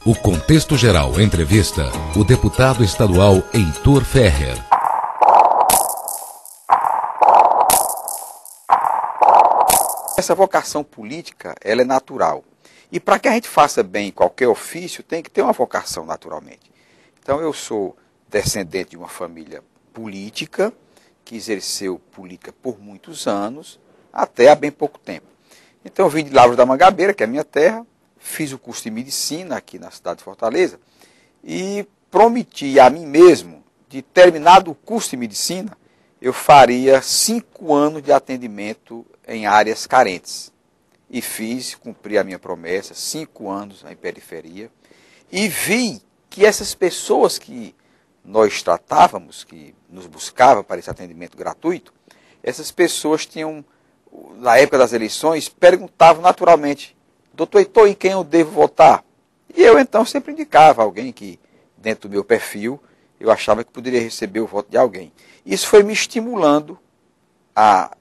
O Contexto Geral entrevista o deputado estadual Heitor Ferrer. Essa vocação política, ela é natural. E para que a gente faça bem qualquer ofício, tem que ter uma vocação naturalmente. Então eu sou descendente de uma família política, que exerceu política por muitos anos, até há bem pouco tempo. Então eu vim de Lavras da Mangabeira, que é a minha terra, fiz o curso de medicina aqui na cidade de Fortaleza e prometi a mim mesmo, de terminado o curso de medicina, eu faria 5 anos de atendimento em áreas carentes. E fiz, cumpri a minha promessa, 5 anos em periferia, e vi que essas pessoas que nós tratávamos, que nos buscavam para esse atendimento gratuito, essas pessoas tinham, na época das eleições, perguntavam naturalmente: doutor Heitor, em quem eu devo votar? E eu então sempre indicava alguém que, dentro do meu perfil, eu achava que poderia receber o voto de alguém. Isso foi me estimulando a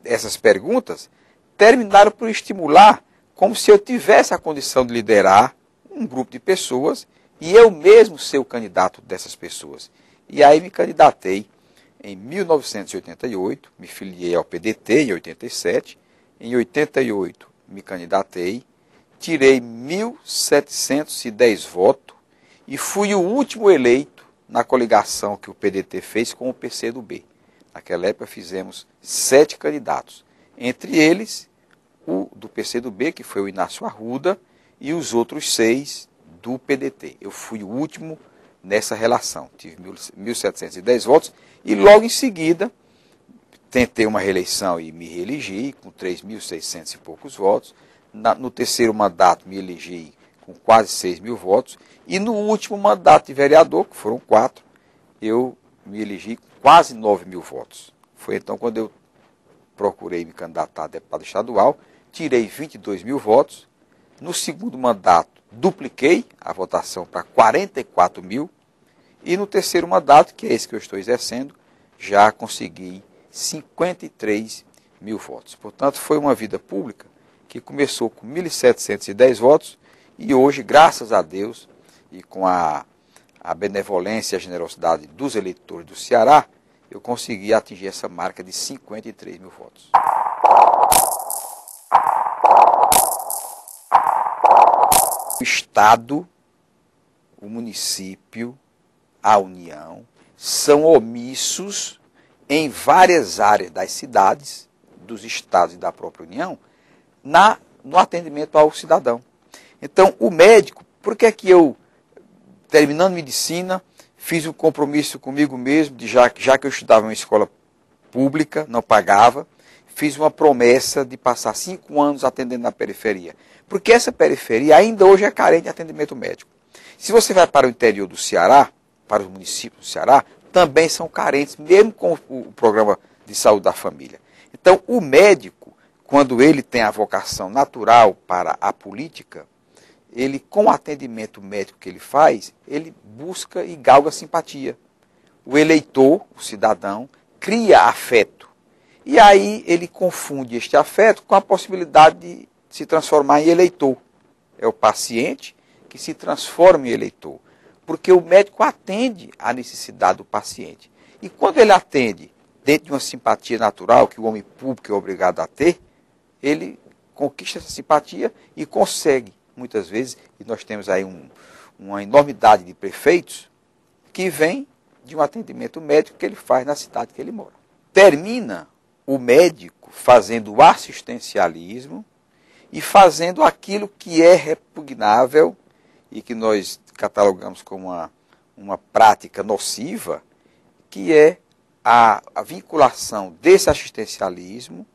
essas perguntas, terminaram por estimular como se eu tivesse a condição de liderar um grupo de pessoas e eu mesmo ser o candidato dessas pessoas. E aí me candidatei em 1988, me filiei ao PDT em 87, em 88 me candidatei, tirei 1.710 votos e fui o último eleito na coligação que o PDT fez com o PCdoB. Naquela época fizemos 7 candidatos, entre eles o do PCdoB, que foi o Inácio Arruda, e os outros 6 do PDT. Eu fui o último nessa relação, tive 1.710 votos e logo em seguida tentei uma reeleição e me reelegi com 3.600 e poucos votos. No terceiro mandato me elegi com quase 6.000 votos. E no último mandato de vereador, que foram 4, eu me elegi com quase 9.000 votos. Foi então quando eu procurei me candidatar a deputado estadual, tirei 22.000 votos. No segundo mandato, dupliquei a votação para 44.000. E no terceiro mandato, que é esse que eu estou exercendo, já consegui 53.000 votos. Portanto, foi uma vida pública que começou com 1.710 votos e hoje, graças a Deus, e com a benevolência e a generosidade dos eleitores do Ceará, eu consegui atingir essa marca de 53.000 votos. O Estado, o município, a União, são omissos em várias áreas das cidades, dos estados e da própria União, no atendimento ao cidadão. Então, o médico, por que é que eu, terminando medicina, fiz um compromisso comigo mesmo, já que eu estudava em uma escola pública, não pagava, fiz uma promessa de passar 5 anos atendendo na periferia. Porque essa periferia ainda hoje é carente de atendimento médico. Se você vai para o interior do Ceará, para os municípios do Ceará, também são carentes, mesmo com o programa de saúde da família. Então, o médico, quando ele tem a vocação natural para a política, ele, com o atendimento médico que ele faz, ele busca e galga simpatia. O eleitor, o cidadão, cria afeto. E aí ele confunde este afeto com a possibilidade de se transformar em eleitor. É o paciente que se transforma em eleitor. Porque o médico atende à necessidade do paciente. E quando ele atende dentro de uma simpatia natural, que o homem público é obrigado a ter, ele conquista essa simpatia e consegue, muitas vezes, e nós temos aí uma enormidade de prefeitos, que vem de um atendimento médico que ele faz na cidade que ele mora. Termina o médico fazendo o assistencialismo e fazendo aquilo que é repugnável e que nós catalogamos como uma prática nociva, que é a vinculação desse assistencialismo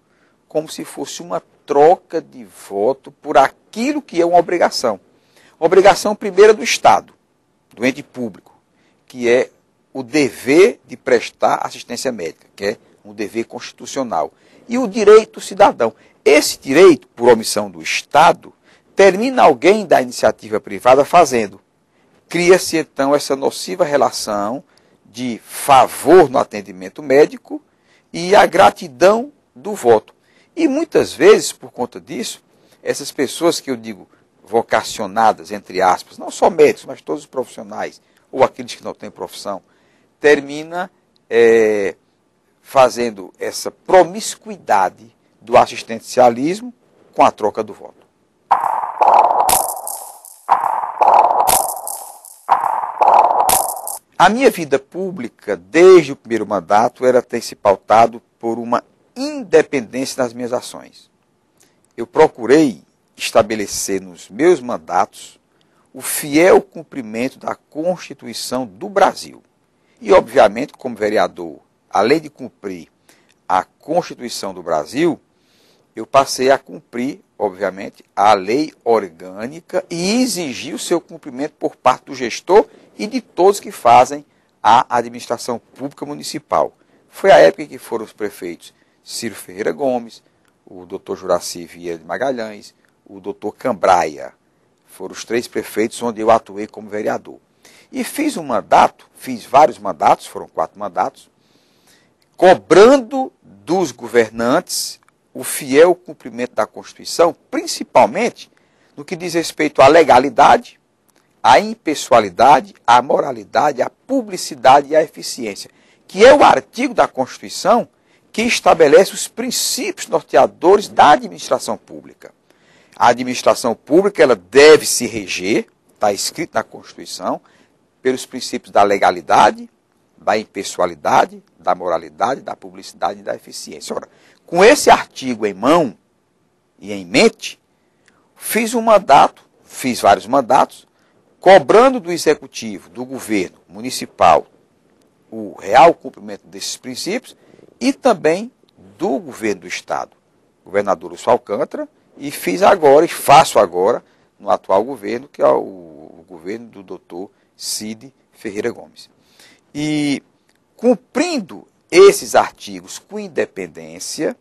como se fosse uma troca de voto por aquilo que é uma obrigação. Obrigação primeira do Estado, do ente público, que é o dever de prestar assistência médica, que é um dever constitucional. E o direito do cidadão. Esse direito, por omissão do Estado, termina alguém da iniciativa privada fazendo. Cria-se, então, essa nociva relação de favor no atendimento médico e a gratidão do voto. E muitas vezes, por conta disso, essas pessoas que eu digo vocacionadas, entre aspas, não só médicos, mas todos os profissionais, ou aqueles que não têm profissão, termina fazendo essa promiscuidade do assistencialismo com a troca do voto. A minha vida pública, desde o primeiro mandato, tem se pautado por uma independência nas minhas ações. Eu procurei estabelecer nos meus mandatos o fiel cumprimento da Constituição do Brasil. E, obviamente, como vereador, além de cumprir a Constituição do Brasil, eu passei a cumprir, obviamente, a lei orgânica e exigir o seu cumprimento por parte do gestor e de todos que fazem a administração pública municipal. Foi a época em que foram os prefeitos Ciro Ferreira Gomes, o doutor Juraci Vieira de Magalhães, o doutor Cambraia. Foram os 3 prefeitos onde eu atuei como vereador. E fiz vários mandatos, foram 4 mandatos, cobrando dos governantes o fiel cumprimento da Constituição, principalmente no que diz respeito à legalidade, à impessoalidade, à moralidade, à publicidade e à eficiência, que é o artigo da Constituição que estabelece os princípios norteadores da administração pública. A administração pública ela deve se reger, está escrito na Constituição, pelos princípios da legalidade, da impessoalidade, da moralidade, da publicidade e da eficiência. Ora, com esse artigo em mão e em mente, fiz vários mandatos, cobrando do Executivo, do governo municipal, o real cumprimento desses princípios e também do governo do Estado, governador Lúcio Alcântara, e faço agora, no atual governo, que é o governo do doutor Cid Ferreira Gomes. E cumprindo esses artigos com independência,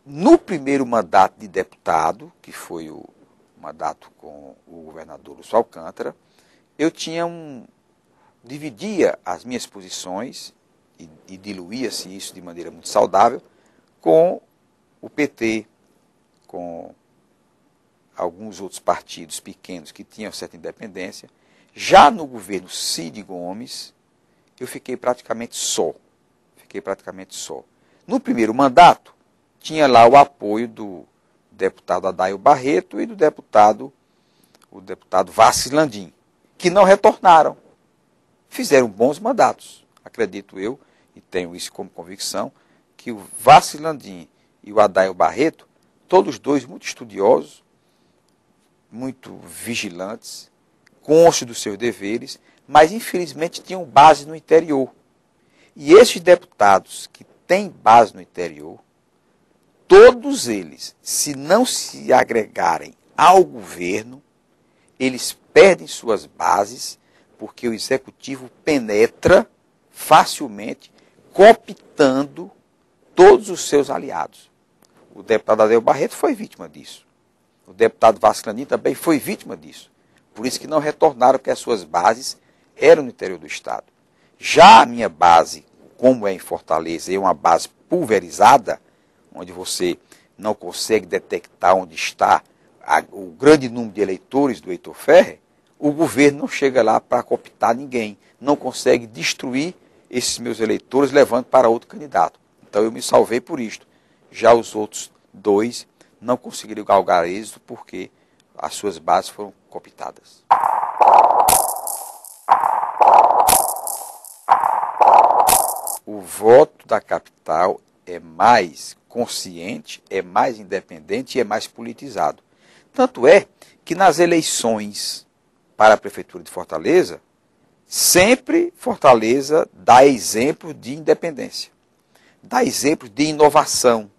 no primeiro mandato de deputado, que foi o mandato com o governador Lúcio Alcântara, eu dividia as minhas posições e diluía-se isso de maneira muito saudável com o PT, com alguns outros partidos pequenos que tinham certa independência. Já no governo Cid Gomes, eu fiquei praticamente só. No primeiro mandato, tinha lá o apoio do deputado Adair Barreto e do deputado Vassi Landim, que não retornaram. Fizeram bons mandatos. Acredito eu, e tenho isso como convicção, que o Vassi Landim e o Adair Barreto, todos dois muito estudiosos, muito vigilantes, conscientes dos seus deveres, mas infelizmente tinham base no interior. E esses deputados que têm base no interior, todos eles, se não se agregarem ao governo, eles perdem suas bases, porque o executivo penetra facilmente, cooptando todos os seus aliados. O deputado Adair Barreto foi vítima disso. O deputado Vassi Landim também foi vítima disso. Por isso que não retornaram, porque as suas bases eram no interior do Estado. Já a minha base, como é em Fortaleza, é uma base pulverizada, onde você não consegue detectar onde está o grande número de eleitores do Heitor Ferrer, o governo não chega lá para cooptar ninguém, não consegue destruir esses meus eleitores levando para outro candidato. Então eu me salvei por isto. Já os outros 2 não conseguiram galgar êxito porque as suas bases foram cooptadas. O voto da capital é mais consciente, é mais independente e é mais politizado. Tanto é que nas eleições para a Prefeitura de Fortaleza, sempre Fortaleza dá exemplos de independência, dá exemplos de inovação,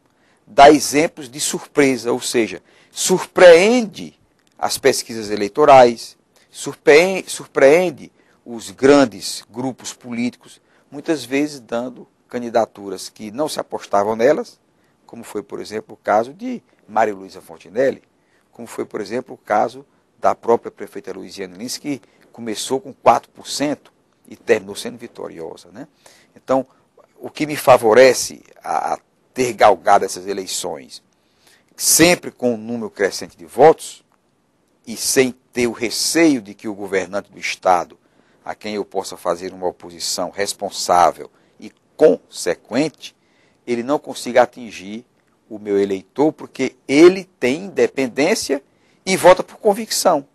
dá exemplos de surpresa, ou seja, surpreende as pesquisas eleitorais, surpreende os grandes grupos políticos, muitas vezes dando candidaturas que não se apostavam nelas, como foi, por exemplo, o caso de Maria Luísa Fontinelli, como foi, por exemplo, o caso da própria prefeita Luiziane Lins, que começou com 4% e terminou sendo vitoriosa, né? Então, o que me favorece a ter galgado essas eleições, sempre com um número crescente de votos, e sem ter o receio de que o governante do Estado, a quem eu possa fazer uma oposição responsável e consequente, ele não consiga atingir o meu eleitor, porque ele tem independência e vota por convicção.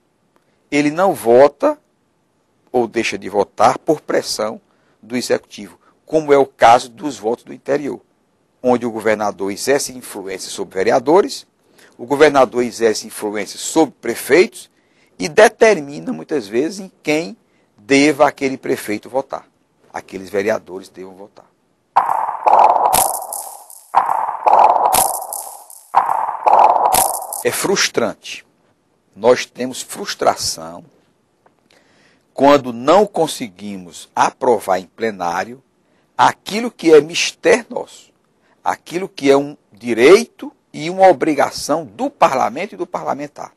Ele não vota ou deixa de votar por pressão do Executivo, como é o caso dos votos do interior, onde o governador exerce influência sobre vereadores, o governador exerce influência sobre prefeitos e determina, muitas vezes, em quem deva aquele prefeito votar, aqueles vereadores devam votar. É frustrante. Nós temos frustração quando não conseguimos aprovar em plenário aquilo que é mistério nosso, aquilo que é um direito e uma obrigação do parlamento e do parlamentar.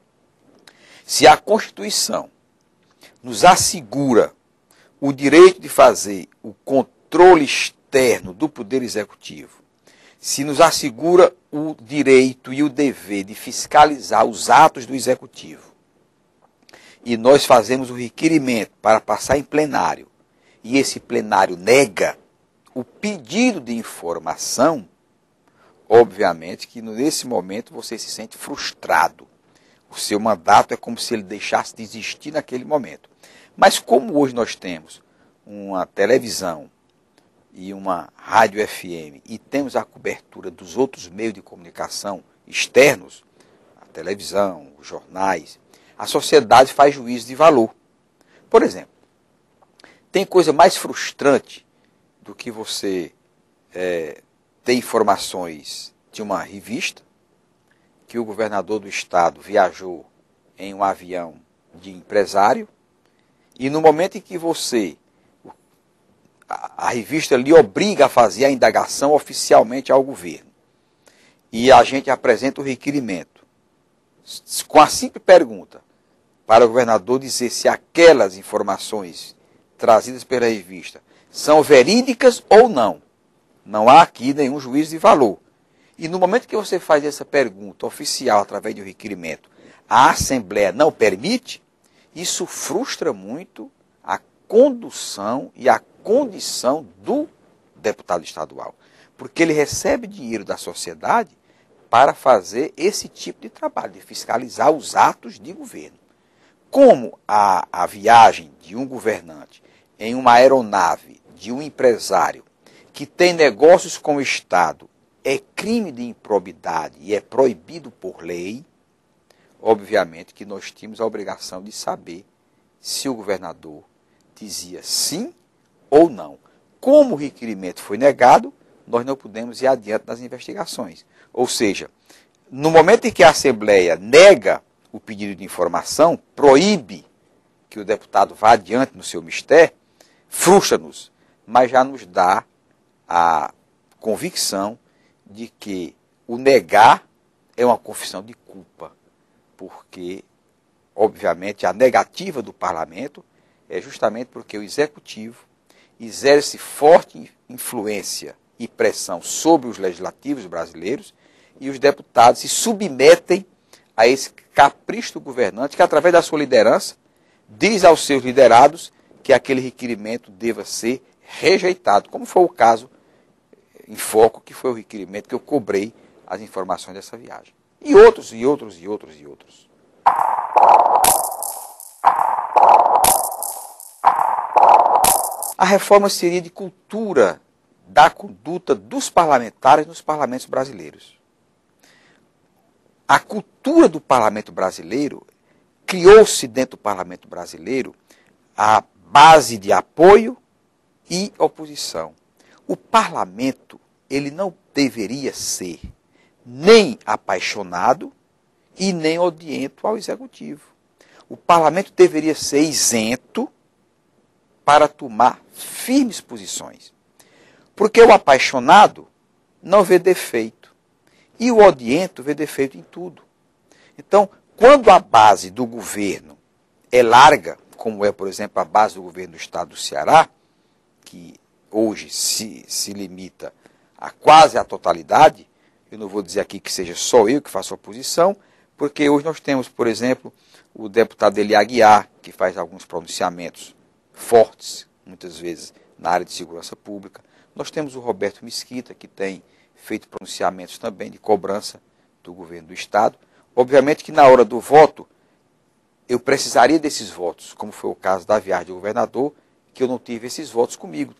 Se a Constituição nos assegura o direito de fazer o controle externo do Poder Executivo, se nos assegura o direito e o dever de fiscalizar os atos do Executivo, e nós fazemos o requerimento para passar em plenário, e esse plenário nega o pedido de informação, obviamente que nesse momento você se sente frustrado. O seu mandato é como se ele deixasse de existir naquele momento. Mas como hoje nós temos uma televisão e uma rádio FM e temos a cobertura dos outros meios de comunicação externos, a televisão, os jornais, a sociedade faz juízo de valor. Por exemplo, tem coisa mais frustrante do que você ter informações de uma revista que o governador do estado viajou em um avião de empresário e no momento em que a revista lhe obriga a fazer a indagação oficialmente ao governo e a gente apresenta o requerimento com a simples pergunta para o governador dizer se aquelas informações trazidas pela revista são verídicas ou não. Não há aqui nenhum juízo de valor. E no momento que você faz essa pergunta oficial através de um requerimento, a Assembleia não permite, isso frustra muito a condução e a condição do deputado estadual. Porque ele recebe dinheiro da sociedade para fazer esse tipo de trabalho, de fiscalizar os atos de governo. Como a viagem de um governante em uma aeronave de um empresário que tem negócios com o Estado é crime de improbidade e é proibido por lei, obviamente que nós tínhamos a obrigação de saber se o governador dizia sim ou não. Como o requerimento foi negado, nós não pudemos ir adiante nas investigações. Ou seja, no momento em que a Assembleia nega o pedido de informação, proíbe que o deputado vá adiante no seu mistério, frustra-nos, mas já nos dá a convicção de que o negar é uma confissão de culpa, porque, obviamente, a negativa do parlamento é justamente porque o executivo exerce forte influência e pressão sobre os legislativos brasileiros e os deputados se submetem a esse capricho do governante que, através da sua liderança, diz aos seus liderados que aquele requerimento deva ser rejeitado, como foi o caso em foco, que foi o requerimento que eu cobrei as informações dessa viagem. E outros, e outros, e outros, e outros. A reforma seria de cultura da conduta dos parlamentares nos parlamentos brasileiros. A cultura do parlamento brasileiro, criou-se dentro do parlamento brasileiro a base de apoio e oposição. O parlamento, ele não deveria ser nem apaixonado e nem odiento ao executivo. O parlamento deveria ser isento para tomar firmes posições. Porque o apaixonado não vê defeito e o odiento vê defeito em tudo. Então, quando a base do governo é larga, como é, por exemplo, a base do governo do estado do Ceará, que hoje se limita a quase a totalidade, eu não vou dizer aqui que seja só eu que faço oposição, porque hoje nós temos, por exemplo, o deputado Eli Aguiar, que faz alguns pronunciamentos fortes, muitas vezes, na área de segurança pública. Nós temos o Roberto Mesquita, que tem feito pronunciamentos também de cobrança do governo do Estado. Obviamente que na hora do voto, eu precisaria desses votos, como foi o caso da viagem do governador, que eu não tive esses votos comigo.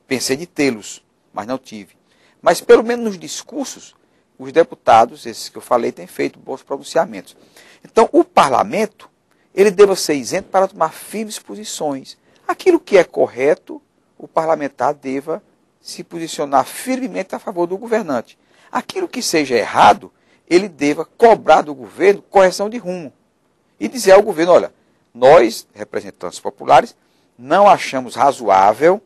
Pensei de tê-los, mas não tive. Mas pelo menos nos discursos, os deputados, esses que eu falei, têm feito bons pronunciamentos. Então, o parlamento, ele deve ser isento para tomar firmes posições. Aquilo que é correto, o parlamentar deva se posicionar firmemente a favor do governante. Aquilo que seja errado, ele deva cobrar do governo correção de rumo. E dizer ao governo, olha, nós, representantes populares, não achamos razoável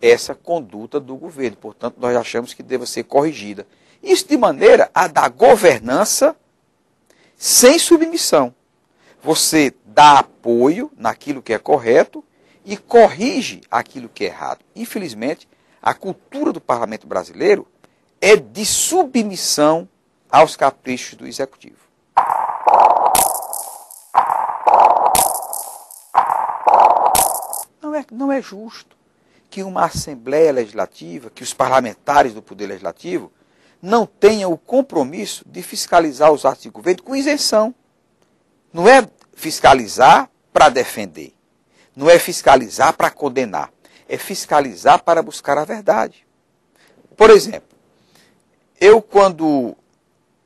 essa conduta do governo. Portanto, nós achamos que deva ser corrigida. Isso de maneira a dar governança sem submissão. Você dá apoio naquilo que é correto e corrige aquilo que é errado. Infelizmente, a cultura do parlamento brasileiro é de submissão aos caprichos do executivo. Não é justo que uma Assembleia Legislativa, que os parlamentares do Poder Legislativo, não tenham o compromisso de fiscalizar os atos de governo com isenção. Não é fiscalizar para defender. Não é fiscalizar para condenar. É fiscalizar para buscar a verdade. Por exemplo, eu quando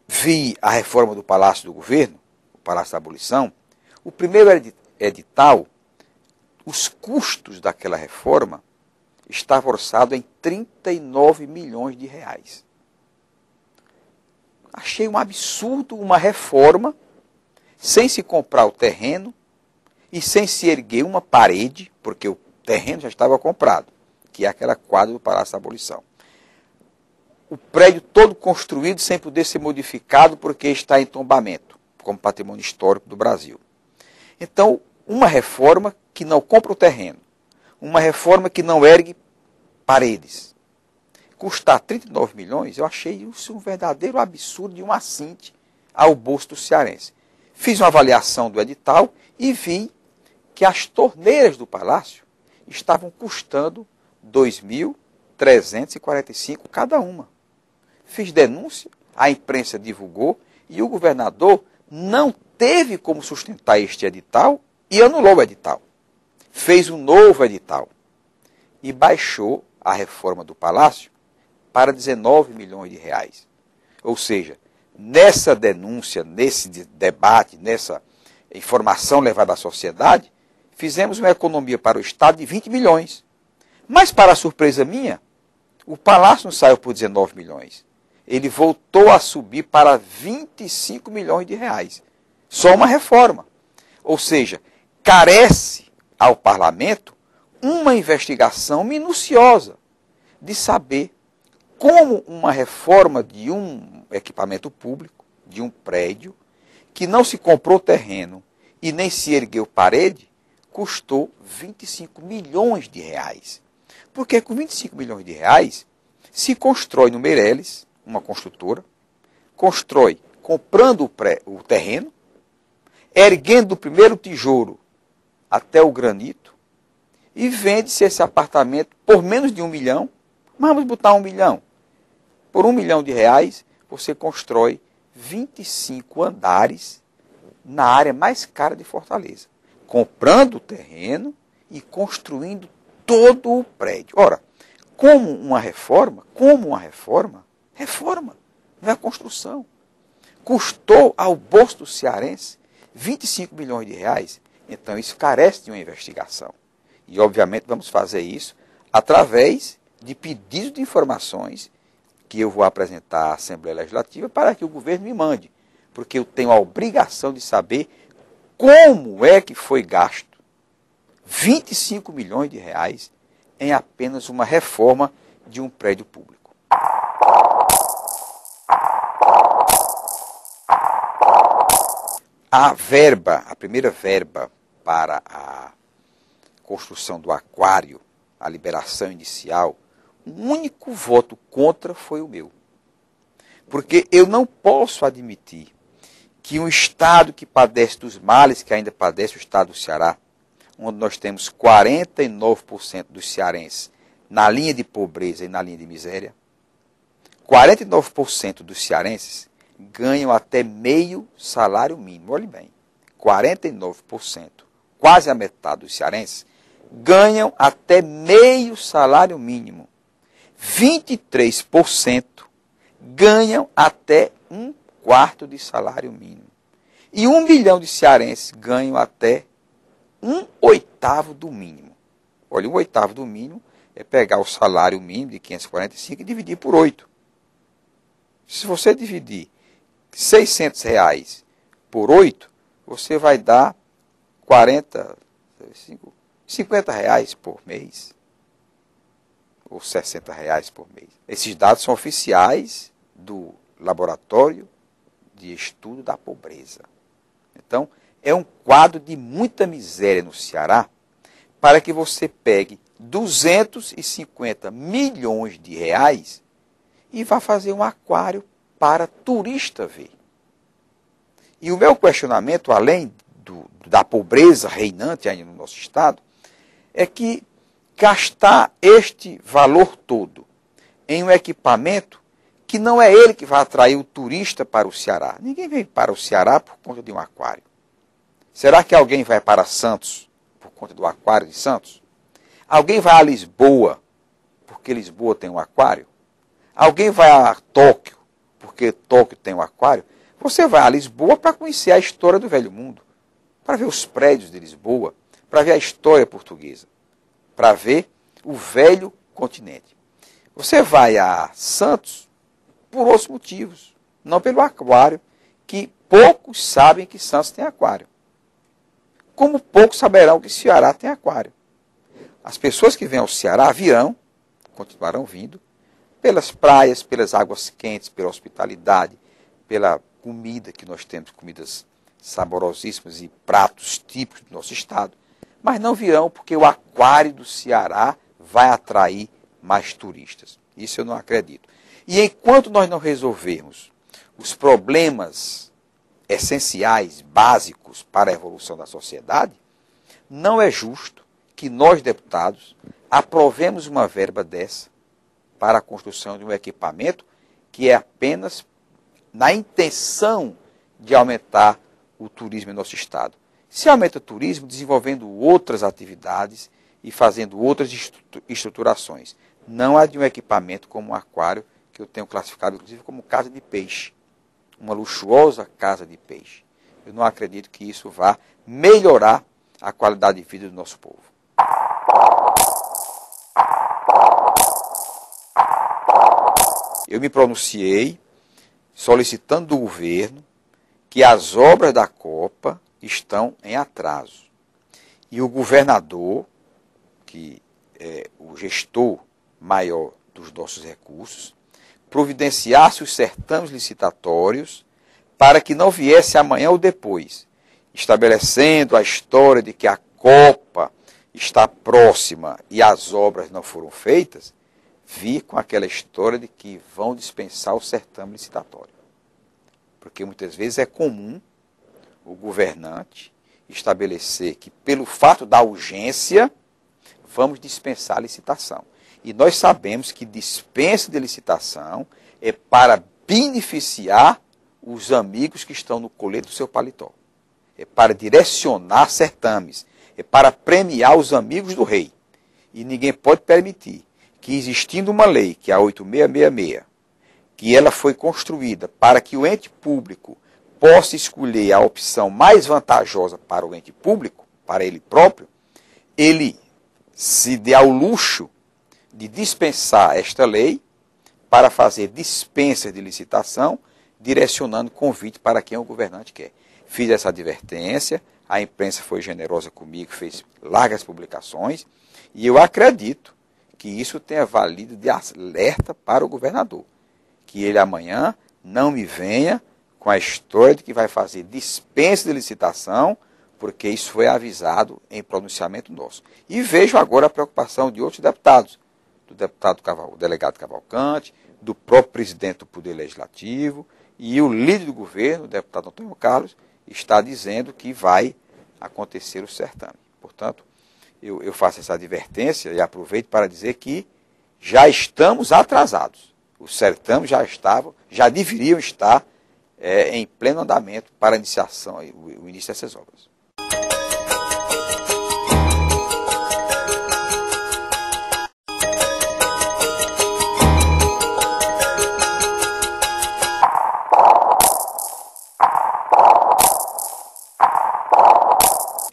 vi a reforma do Palácio do Governo, o Palácio da Abolição, o primeiro edital, os custos daquela reforma estavam orçados em 39 milhões de reais. Achei um absurdo uma reforma sem se comprar o terreno e sem se erguer uma parede, porque o terreno já estava comprado, que é aquela quadra do Palácio da Abolição. O prédio todo construído sem poder ser modificado porque está em tombamento, como patrimônio histórico do Brasil. Então, uma reforma que não compra o terreno, uma reforma que não ergue paredes, custar 39 milhões, eu achei isso um verdadeiro absurdo e um assinte ao bolso do cearense. Fiz uma avaliação do edital e vi que as torneiras do palácio estavam custando R$ 2.345 cada uma. Fiz denúncia, a imprensa divulgou e o governador não teve como sustentar este edital e anulou o edital. Fez um novo edital e baixou a reforma do palácio para 19 milhões de reais. Ou seja, nessa denúncia, nesse debate, nessa informação levada à sociedade, fizemos uma economia para o Estado de 20 milhões. Mas, para a surpresa minha, o palácio não saiu por 19 milhões. Ele voltou a subir para 25 milhões de reais. Só uma reforma. Ou seja, carece ao parlamento uma investigação minuciosa de saber como uma reforma de um equipamento público, de um prédio, que não se comprou terreno e nem se ergueu parede, custou 25 milhões de reais. Porque com 25 milhões de reais se constrói no Meireles, uma construtora, constrói comprando o terreno, erguendo o primeiro tijolo até o granito, e vende-se esse apartamento por menos de 1 milhão, mas vamos botar 1 milhão. Por 1 milhão de reais, você constrói 25 andares na área mais cara de Fortaleza, comprando o terreno e construindo todo o prédio. Ora, como uma reforma, reforma, não é construção. Custou ao bolso do cearense 25 milhões de reais, então isso carece de uma investigação. E, obviamente, vamos fazer isso através de pedidos de informações que eu vou apresentar à Assembleia Legislativa para que o governo me mande, porque eu tenho a obrigação de saber como é que foi gasto 25 milhões de reais em apenas uma reforma de um prédio público. A primeira verba para a construção do aquário, a liberação inicial, o único voto contra foi o meu. Porque eu não posso admitir que um estado que padece dos males que ainda padece o estado do Ceará, onde nós temos 49% dos cearenses na linha de pobreza e na linha de miséria, 49% dos cearenses ganham até meio salário mínimo. Olhe bem, 49%, quase a metade dos cearenses, ganham até meio salário mínimo. 23% ganham até um quarto de salário mínimo. E 1 milhão de cearenses ganham até um oitavo do mínimo. Olha, um oitavo do mínimo é pegar o salário mínimo de 545 e dividir por 8. Se você dividir R$600 por 8, você vai dar 50 reais por mês. Ou 60 reais por mês. Esses dados são oficiais do Laboratório de Estudo da Pobreza. Então, é um quadro de muita miséria no Ceará para que você pegue 250 milhões de reais e vá fazer um aquário para turista ver. E o meu questionamento, além da pobreza reinante ainda no nosso estado, é que gastar este valor todo em um equipamento que não é ele que vai atrair o turista para o Ceará. Ninguém vem para o Ceará por conta de um aquário. Será que alguém vai para Santos por conta do aquário de Santos? Alguém vai a Lisboa porque Lisboa tem um aquário? Alguém vai a Tóquio porque Tóquio tem um aquário? Você vai a Lisboa para conhecer a história do Velho Mundo, para ver os prédios de Lisboa, para ver a história portuguesa, para ver o velho continente. Você vai a Santos por outros motivos, não pelo aquário, que poucos sabem que Santos tem aquário. Como poucos saberão que Ceará tem aquário. As pessoas que vêm ao Ceará virão, continuarão vindo, pelas praias, pelas águas quentes, pela hospitalidade, pela comida que nós temos, comidas saborosíssimas e pratos típicos do nosso estado, mas não virão porque o aquário do Ceará vai atrair mais turistas. Isso eu não acredito. E enquanto nós não resolvermos os problemas essenciais, básicos para a evolução da sociedade, não é justo que nós, deputados, aprovemos uma verba dessa para a construção de um equipamento que é apenas na intenção de aumentar o turismo em nosso estado. Se aumenta o turismo desenvolvendo outras atividades e fazendo outras estruturações. Não há de um equipamento como um aquário, que eu tenho classificado inclusive como casa de peixe. Uma luxuosa casa de peixe. Eu não acredito que isso vá melhorar a qualidade de vida do nosso povo. Eu me pronunciei solicitando do governo que as obras da Copa estão em atraso. E o governador, que é o gestor maior dos nossos recursos, providenciasse os certames licitatórios para que não viesse amanhã ou depois, estabelecendo a história de que a Copa está próxima e as obras não foram feitas, vir com aquela história de que vão dispensar o certame licitatório. Porque muitas vezes é comum o governante estabelecer que, pelo fato da urgência, vamos dispensar a licitação. E nós sabemos que dispensa de licitação é para beneficiar os amigos que estão no colete do seu paletó. É para direcionar certames. É para premiar os amigos do rei. E ninguém pode permitir que, existindo uma lei, que é a 8666, que ela foi construída para que o ente público possa escolher a opção mais vantajosa para o ente público, para ele próprio, ele se dê ao luxo de dispensar esta lei para fazer dispensa de licitação, direcionando convite para quem o governante quer. Fiz essa advertência, a imprensa foi generosa comigo, fez largas publicações, e eu acredito que isso tenha valido de alerta para o governador. Que ele amanhã não me venha com a história de que vai fazer dispensa de licitação, porque isso foi avisado em pronunciamento nosso. E vejo agora a preocupação de outros deputados, do delegado Cavalcante, do próprio presidente do Poder Legislativo, E o líder do governo, o deputado Antônio Carlos, está dizendo que vai acontecer o certame. Portanto, eu faço essa advertência e aproveito para dizer que já estamos atrasados. Os certames já deveriam estar em pleno andamento para a iniciação, o início dessas obras.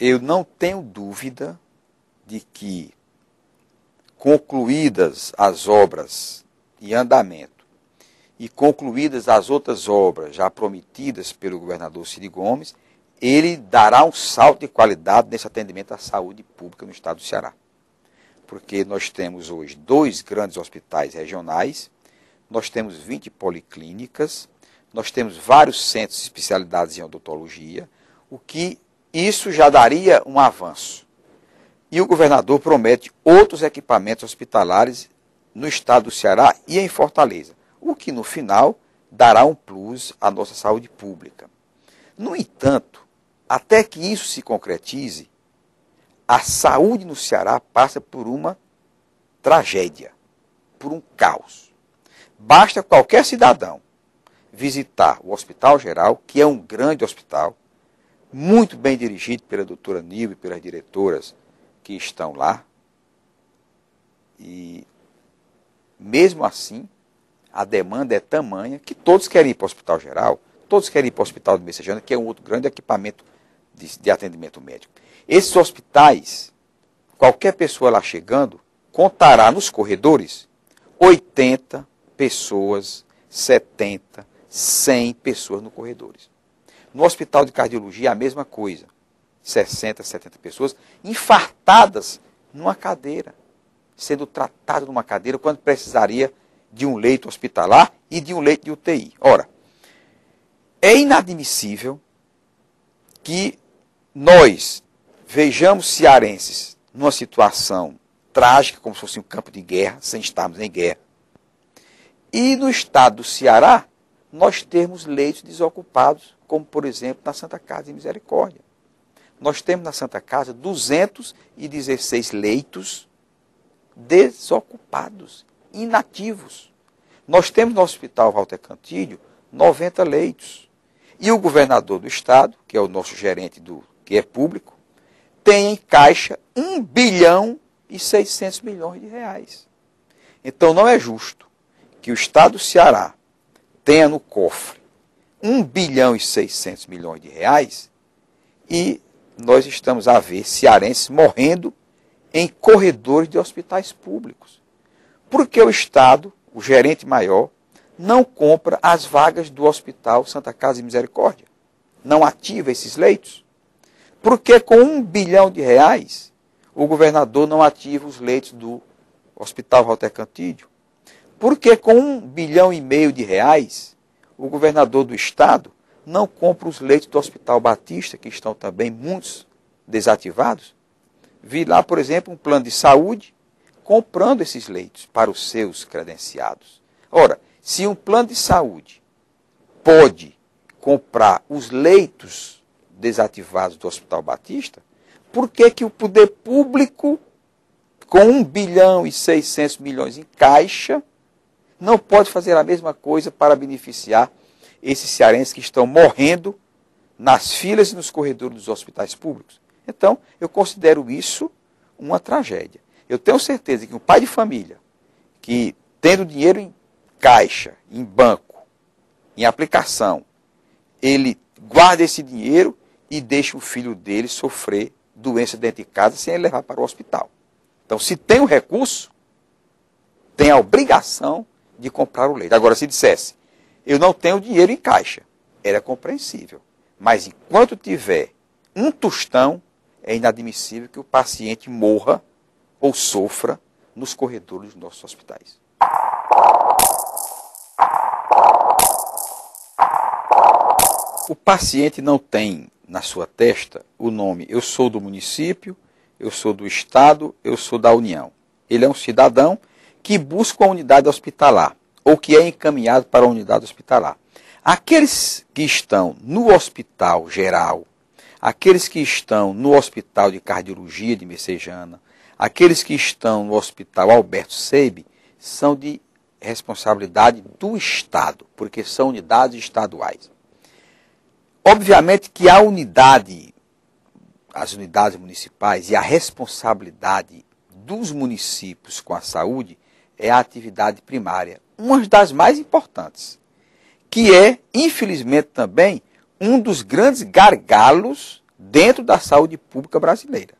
Eu não tenho dúvida de que, concluídas as obras em andamento e concluídas as outras obras já prometidas pelo governador Cid Gomes, ele dará um salto de qualidade nesse atendimento à saúde pública no estado do Ceará. Porque nós temos hoje 2 grandes hospitais regionais, nós temos 20 policlínicas, nós temos vários centros de especialidades em odontologia, o que isso já daria um avanço. E o governador promete outros equipamentos hospitalares no estado do Ceará e em Fortaleza, o que no final dará um plus à nossa saúde pública. No entanto, até que isso se concretize, a saúde no Ceará passa por uma tragédia, por um caos. Basta qualquer cidadão visitar o Hospital Geral, que é um grande hospital, muito bem dirigido pela doutora Nilva e pelas diretoras que estão lá. E, mesmo assim, a demanda é tamanha que todos querem ir para o Hospital Geral, todos querem ir para o Hospital de Messejana, que é um outro grande equipamento de atendimento médico. Esses hospitais, qualquer pessoa lá chegando, contará nos corredores 80 pessoas, 70, 100 pessoas nos corredores. No hospital de cardiologia, a mesma coisa. 60, 70 pessoas infartadas numa cadeira, sendo tratadas numa cadeira, quando precisaria de um leito hospitalar e de um leito de UTI. Ora, é inadmissível que nós vejamos cearenses numa situação trágica, como se fosse um campo de guerra, sem estarmos em guerra, e no estado do Ceará, nós temos leitos desocupados, como, por exemplo, na Santa Casa de Misericórdia. Nós temos na Santa Casa 216 leitos desocupados, inativos. Nós temos no Hospital Walter Cantilho 90 leitos. E o governador do estado, que é o nosso gerente que é público, tem em caixa 1 bilhão e 600 milhões de reais. Então não é justo que o estado do Ceará tenha no cofre 1 bilhão e 600 milhões de reais e nós estamos a ver cearenses morrendo em corredores de hospitais públicos. Porque o Estado, o gerente maior, não compra as vagas do Hospital Santa Casa de Misericórdia. Não ativa esses leitos. Porque com 1 bilhão de reais, o governador não ativa os leitos do Hospital Walter Cantilho. Porque com 1 bilhão e meio de reais, o governador do estado não compra os leitos do Hospital Batista, que estão também muitos desativados. Vi lá, por exemplo, um plano de saúde comprando esses leitos para os seus credenciados. Ora, se um plano de saúde pode comprar os leitos desativados do Hospital Batista, por que que o poder público, com 1 bilhão e 600 milhões em caixa, não pode fazer a mesma coisa para beneficiar esses cearenses que estão morrendo nas filas e nos corredores dos hospitais públicos? Então, eu considero isso uma tragédia. Eu tenho certeza que um pai de família que, tendo dinheiro em caixa, em banco, em aplicação, ele guarda esse dinheiro e deixa o filho dele sofrer doença dentro de casa sem ele levar para o hospital. Então, se tem o recurso, tem a obrigação de comprar o leite. Agora, se dissesse, eu não tenho dinheiro em caixa, era compreensível. Mas enquanto tiver um tostão, é inadmissível que o paciente morra ou sofra nos corredores dos nossos hospitais. O paciente não tem na sua testa o nome eu sou do município, eu sou do estado, eu sou da União. Ele é um cidadão que busca a unidade hospitalar ou que é encaminhado para a unidade hospitalar. Aqueles que estão no Hospital Geral, aqueles que estão no Hospital de Cardiologia de Messejana, aqueles que estão no Hospital Alberto Seib, são de responsabilidade do Estado, porque são unidades estaduais. Obviamente que a unidade, as unidades municipais e a responsabilidade dos municípios com a saúde é a atividade primária, uma das mais importantes, que é, infelizmente também, um dos grandes gargalos dentro da saúde pública brasileira.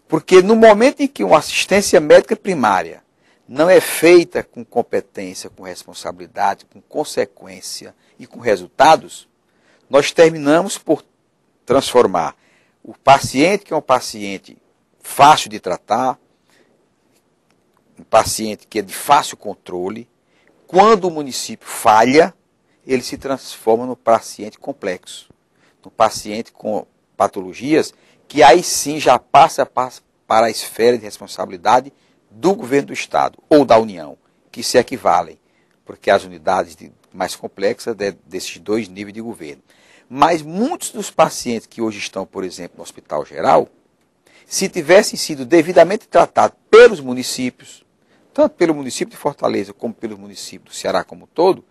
Porque no momento em que uma assistência médica primária não é feita com competência, com responsabilidade, com consequência e com resultados, nós terminamos por transformar o paciente, que é um paciente fácil de tratar, um paciente que é de fácil controle, quando o município falha, ele se transforma no paciente complexo, no paciente com patologias que aí sim já passa para a esfera de responsabilidade do governo do Estado ou da União, que se equivalem, porque as unidades mais complexas desses dois níveis de governo. Mas muitos dos pacientes que hoje estão, por exemplo, no Hospital Geral, se tivessem sido devidamente tratados pelos municípios, tanto pelo município de Fortaleza como pelo município do Ceará como um todo,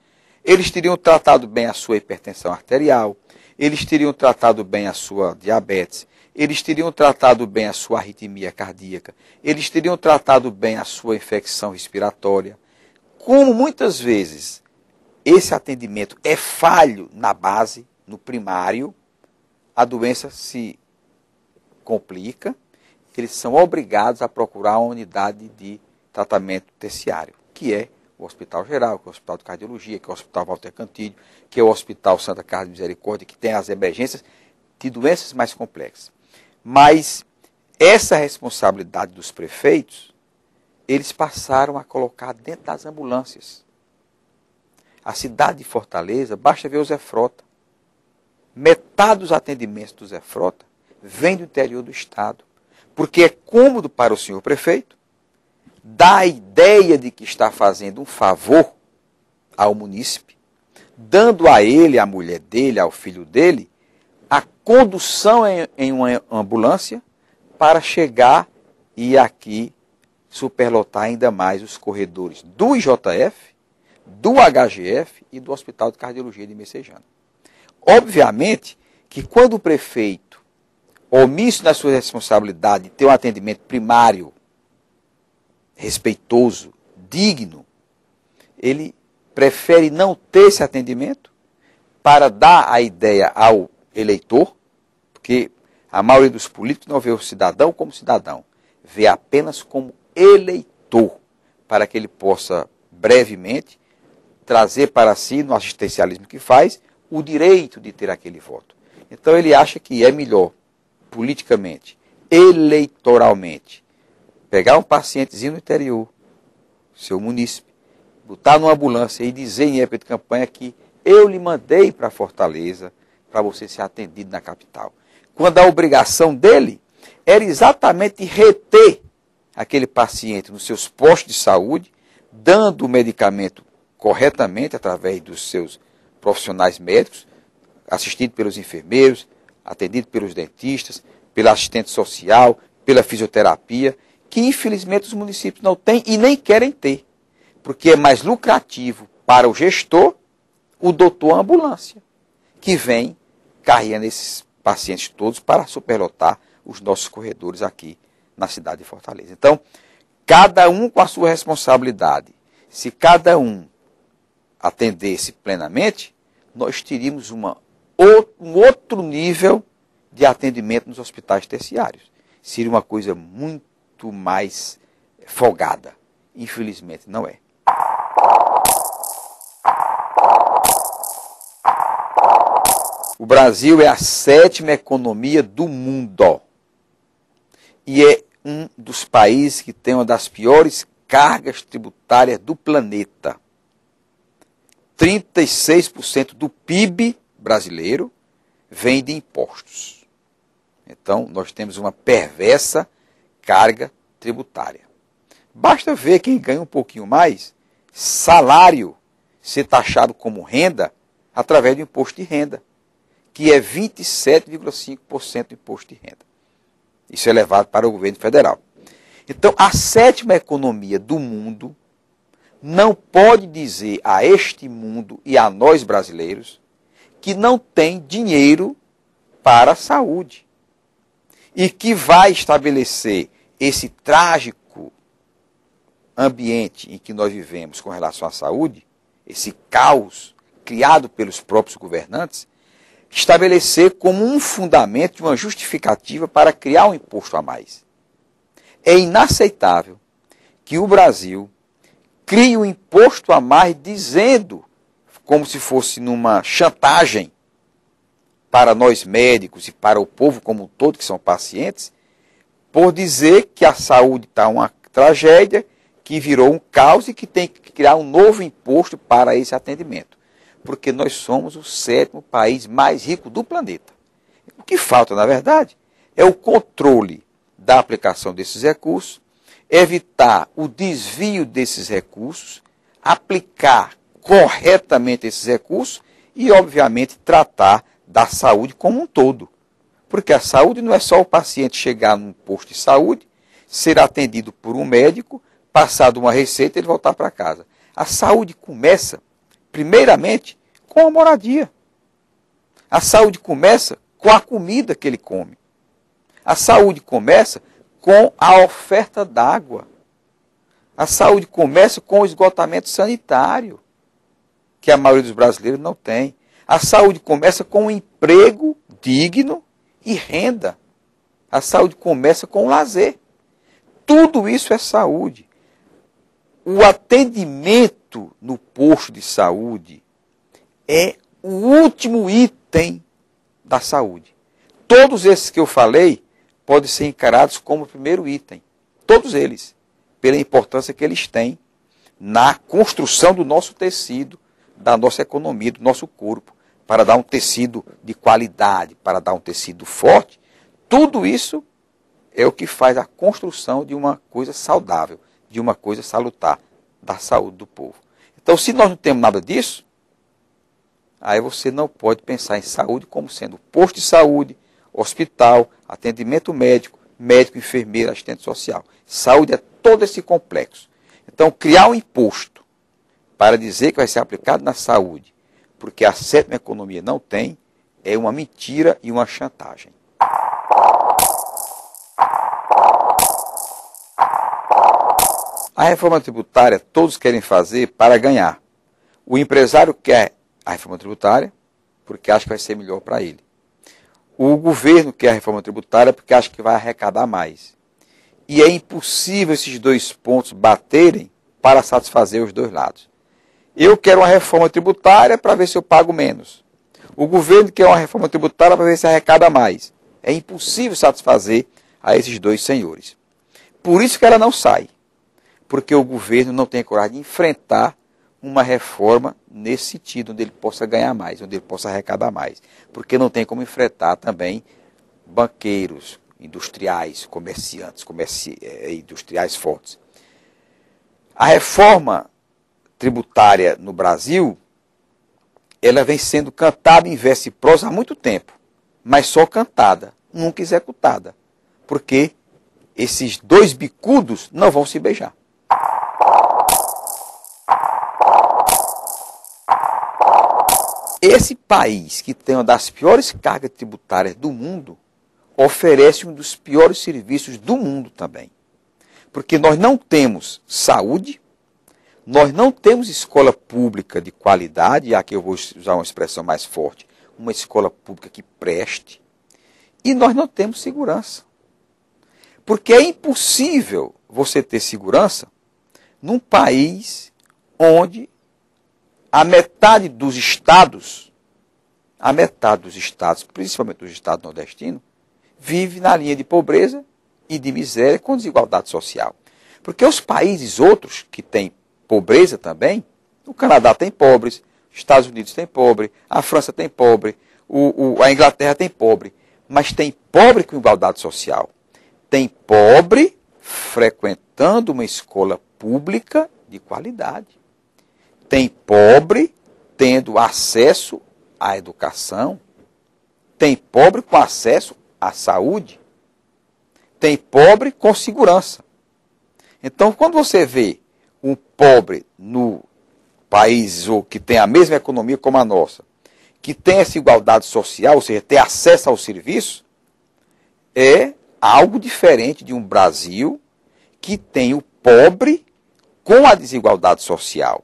eles teriam tratado bem a sua hipertensão arterial, eles teriam tratado bem a sua diabetes, eles teriam tratado bem a sua arritmia cardíaca, eles teriam tratado bem a sua infecção respiratória. Como muitas vezes esse atendimento é falho na base, no primário, a doença se complica, eles são obrigados a procurar uma unidade de tratamento terciário, que é o Hospital Geral, que é o Hospital de Cardiologia, que é o Hospital Walter Cantillo, que é o Hospital Santa Casa de Misericórdia, que tem as emergências de doenças mais complexas. Mas essa responsabilidade dos prefeitos, eles passaram a colocar dentro das ambulâncias. A cidade de Fortaleza, basta ver o Zé Frota. Metade dos atendimentos do Zé Frota vem do interior do estado, porque é cômodo para o senhor prefeito dar a ideia de que está fazendo um favor ao munícipe, dando a ele, à mulher dele, ao filho dele, a condução em uma ambulância para chegar e aqui superlotar ainda mais os corredores do IJF, do HGF e do Hospital de Cardiologia de Messejana. Obviamente que quando o prefeito, omisso na sua responsabilidade de ter um atendimento primário, respeitoso, digno, ele prefere não ter esse atendimento para dar a ideia ao eleitor, porque a maioria dos políticos não vê o cidadão como cidadão, vê apenas como eleitor, para que ele possa brevemente trazer para si, no assistencialismo que faz, o direito de ter aquele voto. Então ele acha que é melhor, politicamente, eleitoralmente, pegar um pacientezinho no interior, seu munícipe, botar numa ambulância e dizer em época de campanha que eu lhe mandei para Fortaleza para você ser atendido na capital. Quando a obrigação dele era exatamente reter aquele paciente nos seus postos de saúde, dando o medicamento corretamente através dos seus profissionais médicos, assistido pelos enfermeiros, atendido pelos dentistas, pela assistente social, pela fisioterapia, que infelizmente os municípios não têm e nem querem ter, porque é mais lucrativo para o gestor o doutor ambulância, que vem carregando esses pacientes todos para superlotar os nossos corredores aqui na cidade de Fortaleza. Então, cada um com a sua responsabilidade. Se cada um atendesse plenamente, nós teríamos um outro nível de atendimento nos hospitais terciários. Seria uma coisa muito mais folgada. Infelizmente, não é. O Brasil é a 7ª economia do mundo. E é um dos países que tem uma das piores cargas tributárias do planeta. 36% do PIB brasileiro vem de impostos. Então, nós temos uma perversa carga tributária. Basta ver quem ganha um pouquinho mais, salário ser taxado como renda, através do imposto de renda, que é 27,5% do imposto de renda. Isso é levado para o governo federal. Então, a sétima economia do mundo não pode dizer a este mundo e a nós brasileiros que não tem dinheiro para a saúde e que vai estabelecer esse trágico ambiente em que nós vivemos com relação à saúde, esse caos criado pelos próprios governantes, estabelecer como um fundamento, uma justificativa para criar um imposto a mais. É inaceitável que o Brasil crie um imposto a mais dizendo, como se fosse numa chantagem para nós médicos e para o povo como um todo, que são pacientes, por dizer que a saúde está uma tragédia, que virou um caos e que tem que criar um novo imposto para esse atendimento. Porque nós somos o 7º país mais rico do planeta. O que falta, na verdade, é o controle da aplicação desses recursos, evitar o desvio desses recursos, aplicar corretamente esses recursos e, obviamente, tratar da saúde como um todo. Porque a saúde não é só o paciente chegar num posto de saúde, ser atendido por um médico, passar de uma receita e ele voltar para casa. A saúde começa, primeiramente, com a moradia. A saúde começa com a comida que ele come. A saúde começa com a oferta d'água. A saúde começa com o esgotamento sanitário, que a maioria dos brasileiros não tem. A saúde começa com um emprego digno e renda. A saúde começa com o lazer. Tudo isso é saúde. O atendimento no posto de saúde é o último item da saúde. Todos esses que eu falei podem ser encarados como o primeiro item. Todos eles, pela importância que eles têm na construção do nosso tecido, da nossa economia, do nosso corpo, para dar um tecido de qualidade, para dar um tecido forte. Tudo isso é o que faz a construção de uma coisa saudável, de uma coisa salutar, da saúde do povo. Então, se nós não temos nada disso, aí você não pode pensar em saúde como sendo posto de saúde, hospital, atendimento médico, médico, enfermeiro, assistente social. Saúde é todo esse complexo. Então, criar um imposto para dizer que vai ser aplicado na saúde, porque a 7ª economia não tem, é uma mentira e uma chantagem. A reforma tributária todos querem fazer para ganhar. O empresário quer a reforma tributária porque acha que vai ser melhor para ele. O governo quer a reforma tributária porque acha que vai arrecadar mais. E é impossível esses dois pontos baterem para satisfazer os dois lados. Eu quero uma reforma tributária para ver se eu pago menos. O governo quer uma reforma tributária para ver se arrecada mais. É impossível satisfazer a esses dois senhores. Por isso que ela não sai. Porque o governo não tem coragem de enfrentar uma reforma nesse sentido, onde ele possa ganhar mais, onde ele possa arrecadar mais. Porque não tem como enfrentar também banqueiros, industriais, comerciantes, industriais fortes. A reforma tributária no Brasil, ela vem sendo cantada em verso e prosa há muito tempo, mas só cantada, nunca executada. Porque esses dois bicudos não vão se beijar. Esse país, que tem uma das piores cargas tributárias do mundo, oferece um dos piores serviços do mundo também. Porque nós não temos saúde, nós não temos escola pública de qualidade, e aqui eu vou usar uma expressão mais forte, uma escola pública que preste, e nós não temos segurança. Porque é impossível você ter segurança num país onde a metade dos estados, principalmente dos estados nordestinos, vive na linha de pobreza e de miséria com desigualdade social. Porque os países outros que têm pobreza também, o Canadá tem pobres, os Estados Unidos tem pobre, a França tem pobre, a Inglaterra tem pobre, mas tem pobre com igualdade social. Tem pobre frequentando uma escola pública de qualidade. Tem pobre tendo acesso à educação, tem pobre com acesso à saúde, tem pobre com segurança. Então, quando você vê um pobre no país ou que tem a mesma economia como a nossa, que tem essa igualdade social, ou seja, tem acesso ao serviço, é algo diferente de um Brasil que tem o pobre com a desigualdade social.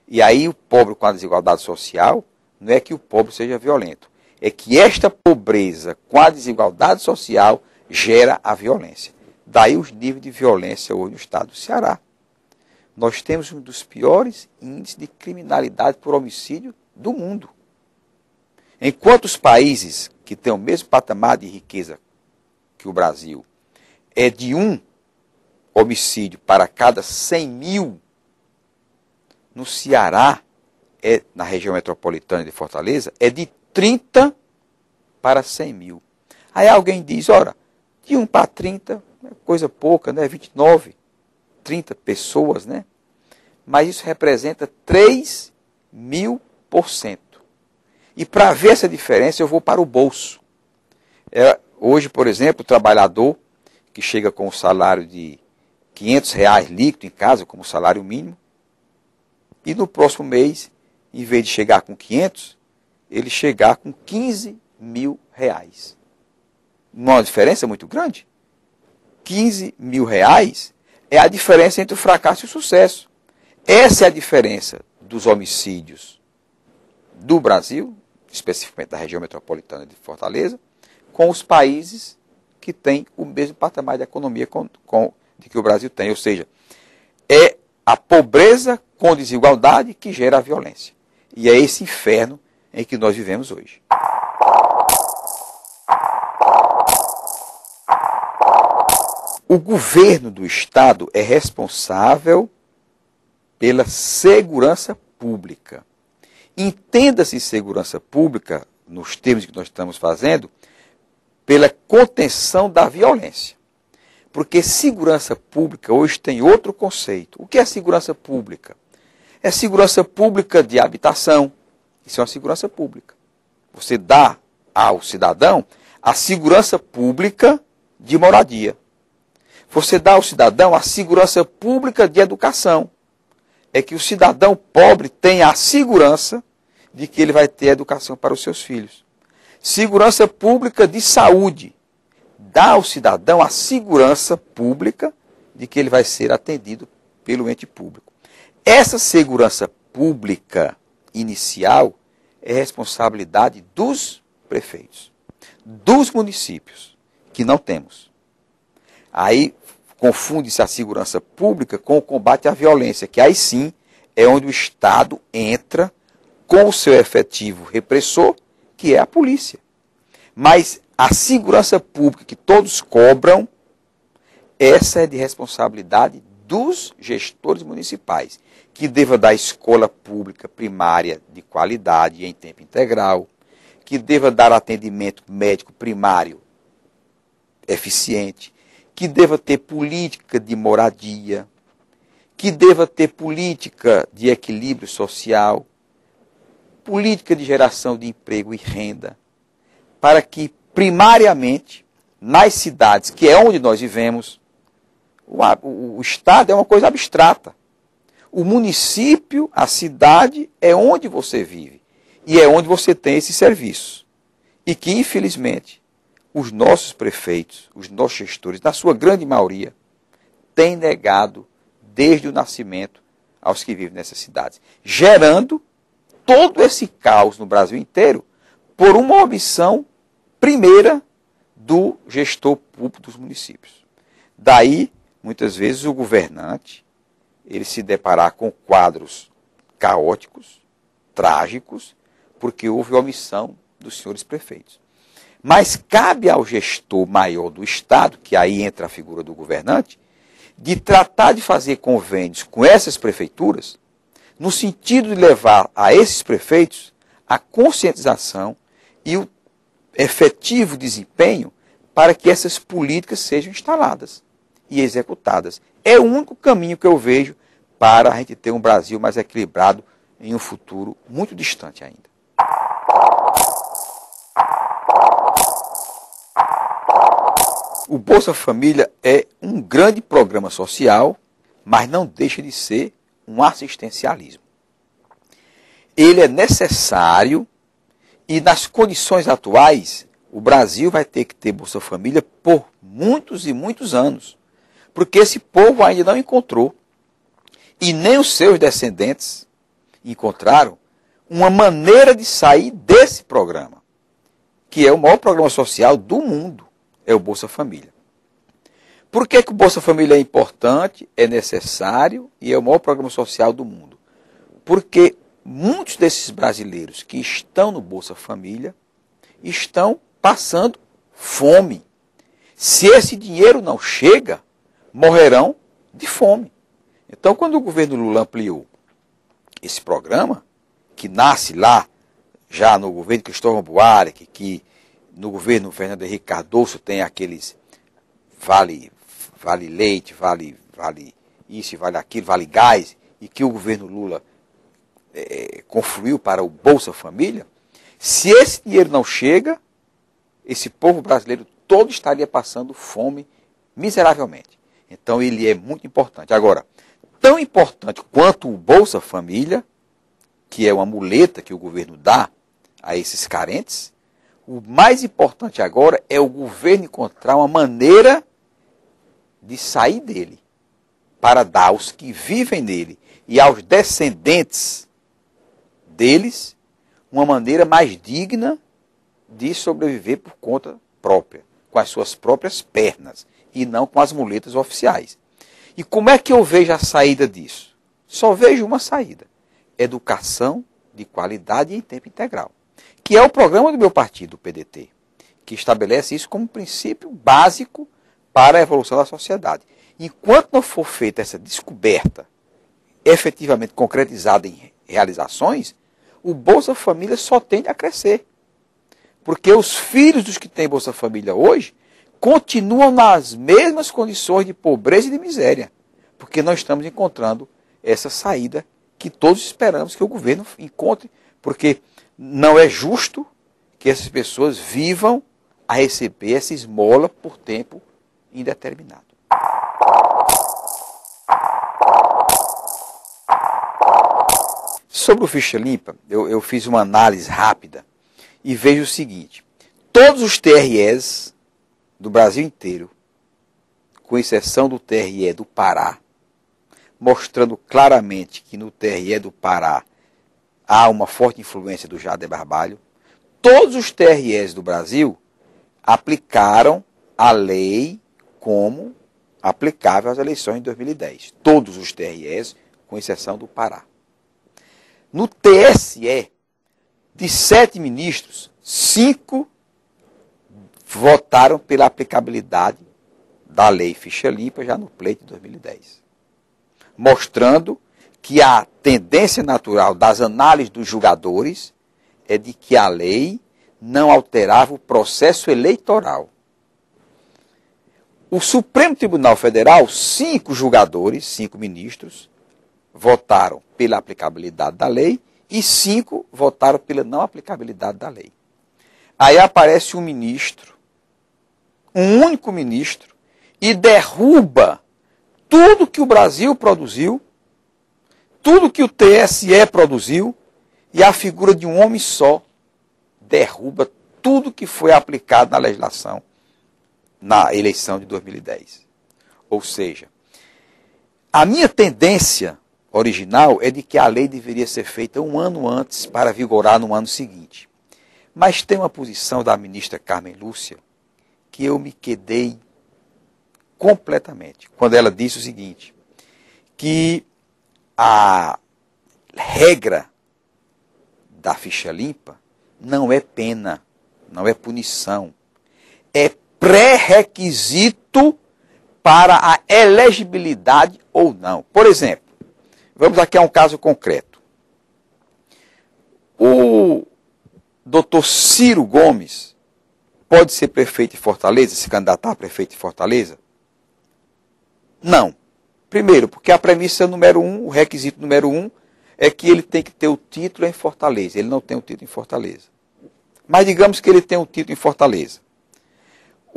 E aí o pobre com a desigualdade social não é que o pobre seja violento, é que esta pobreza com a desigualdade social gera a violência. Daí os níveis de violência hoje no estado do Ceará. Nós temos um dos piores índices de criminalidade por homicídio do mundo. Enquanto os países que têm o mesmo patamar de riqueza que o Brasil é de um homicídio para cada 100 mil, no Ceará, na região metropolitana de Fortaleza, é de 30 para 100 mil. Aí alguém diz, ora, de 1 para 30, é coisa pouca, né? 29, 30 pessoas, né? Mas isso representa 3.000%. E para ver essa diferença, eu vou para o bolso. Hoje, por exemplo, o trabalhador que chega com um salário de R$ 500 líquido em casa, como salário mínimo, e no próximo mês, em vez de chegar com 500, ele chegar com R$ 15.000. Uma diferença muito grande. R$ 15.000 é a diferença entre o fracasso e o sucesso. Essa é a diferença dos homicídios do Brasil, especificamente da região metropolitana de Fortaleza, com os países que têm o mesmo patamar de economia de que o Brasil tem. Ou seja, é a pobreza com desigualdade que gera a violência. E é esse inferno em que nós vivemos hoje. O governo do Estado é responsável pela segurança pública. Entenda-se segurança pública, nos termos que nós estamos fazendo, pela contenção da violência. Porque segurança pública hoje tem outro conceito. O que é segurança pública? É segurança pública de habitação. Isso é uma segurança pública. Você dá ao cidadão a segurança pública de moradia. Você dá ao cidadão a segurança pública de educação. É que o cidadão pobre tenha a segurança de que ele vai ter educação para os seus filhos. Segurança pública de saúde. Dá ao cidadão a segurança pública de que ele vai ser atendido pelo ente público. Essa segurança pública inicial é responsabilidade dos prefeitos, dos municípios, que não temos. Aí confunde-se a segurança pública com o combate à violência, que aí sim é onde o Estado entra com o seu efetivo repressor, que é a polícia. Mas a segurança pública que todos cobram, essa é de responsabilidade dos gestores municipais, que deva dar escola pública primária de qualidade e em tempo integral, que deva dar atendimento médico primário eficiente, que deva ter política de moradia, que deva ter política de equilíbrio social, política de geração de emprego e renda, para que, primariamente, nas cidades, que é onde nós vivemos, o Estado é uma coisa abstrata. O município, a cidade, é onde você vive. E é onde você tem esse serviço. E que, infelizmente, os nossos prefeitos, os nossos gestores, na sua grande maioria, têm negado desde o nascimento aos que vivem nessas cidades, gerando todo esse caos no Brasil inteiro por uma omissão primeira do gestor público dos municípios. Daí, muitas vezes, o governante ele se deparar com quadros caóticos, trágicos, porque houve omissão dos senhores prefeitos. Mas cabe ao gestor maior do Estado, que aí entra a figura do governante, de tratar de fazer convênios com essas prefeituras, no sentido de levar a esses prefeitos a conscientização e o efetivo desempenho para que essas políticas sejam instaladas e executadas. É o único caminho que eu vejo para a gente ter um Brasil mais equilibrado em um futuro muito distante ainda. O Bolsa Família é um grande programa social, mas não deixa de ser um assistencialismo. Ele é necessário e, nas condições atuais, o Brasil vai ter que ter Bolsa Família por muitos e muitos anos, porque esse povo ainda não encontrou, e nem os seus descendentes encontraram, uma maneira de sair desse programa, que é o maior programa social do mundo, é o Bolsa Família. Por que o Bolsa Família é importante, é necessário e é o maior programa social do mundo? Porque muitos desses brasileiros que estão no Bolsa Família estão passando fome. Se esse dinheiro não chega, morrerão de fome. Então, quando o governo Lula ampliou esse programa, que nasce lá, já no governo Cristóvão Buarque, que no governo Fernando Henrique Cardoso tem aqueles vale leite, vale isso, vale aquilo, vale gás, e que o governo Lula confluiu para o Bolsa Família, se esse dinheiro não chega, esse povo brasileiro todo estaria passando fome miseravelmente. Então ele é muito importante. Agora, tão importante quanto o Bolsa Família, que é uma muleta que o governo dá a esses carentes, o mais importante agora é o governo encontrar uma maneira de sair dele, para dar aos que vivem nele e aos descendentes deles uma maneira mais digna de sobreviver por conta própria, com as suas próprias pernas, e não com as muletas oficiais. E como é que eu vejo a saída disso? Só vejo uma saída: educação de qualidade e em tempo integral, que é o programa do meu partido, o PDT, que estabelece isso como princípio básico para a evolução da sociedade. Enquanto não for feita essa descoberta efetivamente concretizada em realizações, o Bolsa Família só tende a crescer. Porque os filhos dos que têm Bolsa Família hoje continuam nas mesmas condições de pobreza e de miséria, porque nós estamos encontrando essa saída que todos esperamos que o governo encontre, porque não é justo que essas pessoas vivam a receber essa esmola por tempo indeterminado. Sobre o Ficha Limpa, eu fiz uma análise rápida e vejo o seguinte: todos os TREs do Brasil inteiro, com exceção do TRE do Pará, mostrando claramente que no TRE do Pará há uma forte influência do Jader Barbalho, todos os TREs do Brasil aplicaram a lei como aplicável às eleições de 2010. Todos os TREs, com exceção do Pará. No TSE, de 7 ministros, 5 votaram pela aplicabilidade da lei Ficha Limpa já no pleito de 2010. Mostrando que a tendência natural das análises dos julgadores é de que a lei não alterava o processo eleitoral. O Supremo Tribunal Federal, 5 julgadores, 5 ministros, votaram pela aplicabilidade da lei e 5 votaram pela não aplicabilidade da lei. Aí aparece um ministro, um único ministro, e derruba tudo que o Brasil produziu, tudo que o TSE produziu, e a figura de um homem só derruba tudo que foi aplicado na legislação na eleição de 2010. Ou seja, a minha tendência original é de que a lei deveria ser feita um ano antes para vigorar no ano seguinte. Mas tem uma posição da ministra Carmen Lúcia que eu me quedei completamente, quando ela disse o seguinte, que a regra da Ficha Limpa não é pena, não é punição, é pré-requisito para a elegibilidade ou não. Por exemplo, vamos aqui a um caso concreto. O doutor Ciro Gomes pode ser prefeito de Fortaleza, se candidatar a prefeito de Fortaleza? Não. Primeiro, porque a premissa número 1, o requisito número 1, é que ele tem que ter o título em Fortaleza. Ele não tem o título em Fortaleza. Mas digamos que ele tem o título em Fortaleza.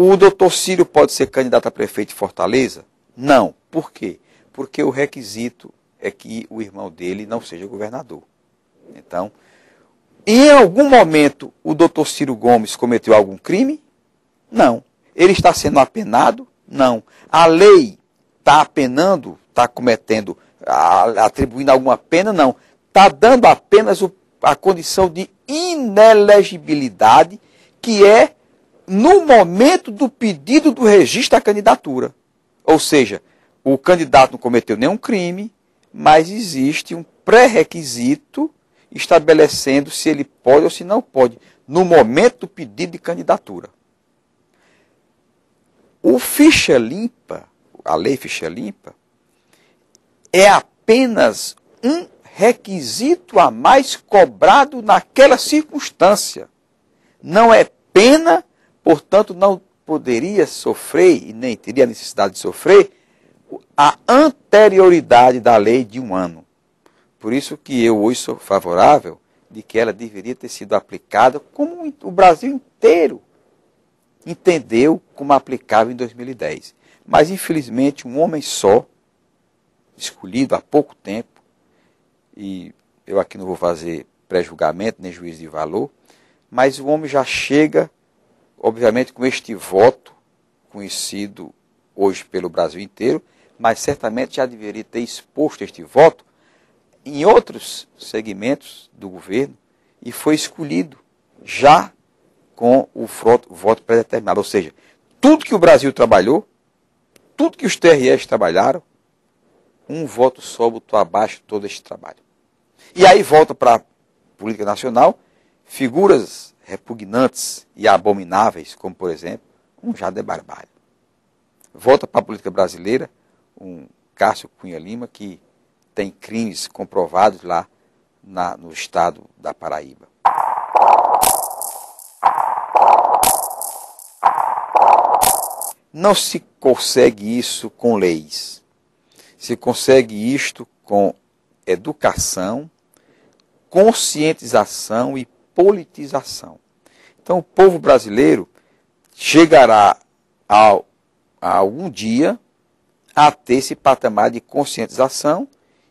O doutor Ciro pode ser candidato a prefeito de Fortaleza? Não. Por quê? Porque o requisito é que o irmão dele não seja governador. Então, em algum momento, o doutor Ciro Gomes cometeu algum crime? Não. Ele está sendo apenado? Não. A lei está apenando, está cometendo, atribuindo alguma pena? Não. Está dando apenas a condição de inelegibilidade, que é no momento do pedido do registro da candidatura. Ou seja, o candidato não cometeu nenhum crime, mas existe um pré-requisito estabelecendo se ele pode ou se não pode, no momento do pedido de candidatura. O ficha limpa, a lei ficha limpa, é apenas um requisito a mais cobrado naquela circunstância. Não é pena, portanto não poderia sofrer e nem teria necessidade de sofrer a anterioridade da lei de 1 ano. Por isso que eu hoje sou favorável de que ela deveria ter sido aplicada como o Brasil inteiro entendeu como aplicável em 2010. Mas, infelizmente, um homem só, escolhido há pouco tempo, e eu aqui não vou fazer pré-julgamento nem juízo de valor, mas o homem já chega, obviamente, com este voto, conhecido hoje pelo Brasil inteiro, mas certamente já deveria ter exposto este voto em outros segmentos do governo e foi escolhido já com o voto pré-determinado. Ou seja, tudo que o Brasil trabalhou, tudo que os TREs trabalharam, um voto só botou abaixo todo este trabalho. E aí volta para a política nacional, figuras repugnantes e abomináveis, como por exemplo, um Jader Barbalho. Volta para a política brasileira, um Cássio Cunha Lima, que tem crimes comprovados lá no estado da Paraíba. Não se consegue isso com leis. Se consegue isto com educação, conscientização e politização. Então o povo brasileiro chegará a algum dia a ter esse patamar de conscientização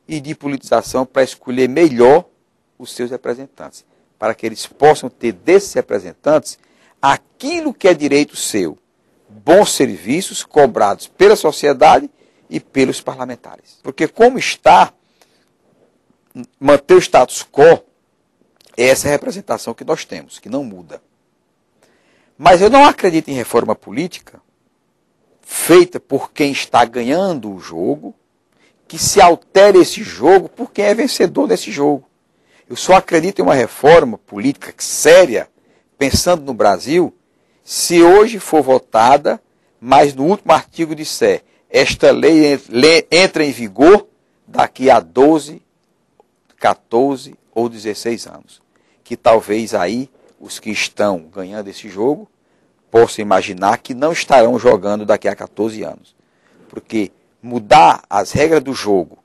e de politização para escolher melhor os seus representantes, para que eles possam ter desses representantes aquilo que é direito seu, bons serviços cobrados pela sociedade e pelos parlamentares. Porque como está, manter o status quo é essa representação que nós temos, que não muda. Mas eu não acredito em reforma política feita por quem está ganhando o jogo, que se altere esse jogo por quem é vencedor desse jogo. Eu só acredito em uma reforma política séria, pensando no Brasil, se hoje for votada, mas no último artigo disser, esta lei entra em vigor daqui a 12, 14 ou 16 anos. Que talvez aí os que estão ganhando esse jogo possam imaginar que não estarão jogando daqui a 14 anos. Porque mudar as regras do jogo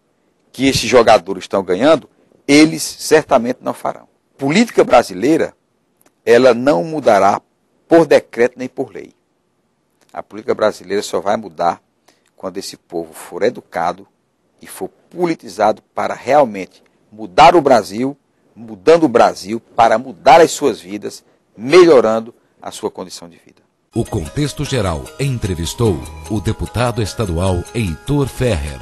que esses jogadores estão ganhando, eles certamente não farão. Política brasileira, ela não mudará por decreto nem por lei. A política brasileira só vai mudar quando esse povo for educado e for politizado para realmente mudar o Brasil, mudando o Brasil para mudar as suas vidas, melhorando a sua condição de vida. O Contexto Geral entrevistou o deputado estadual Heitor Ferrer.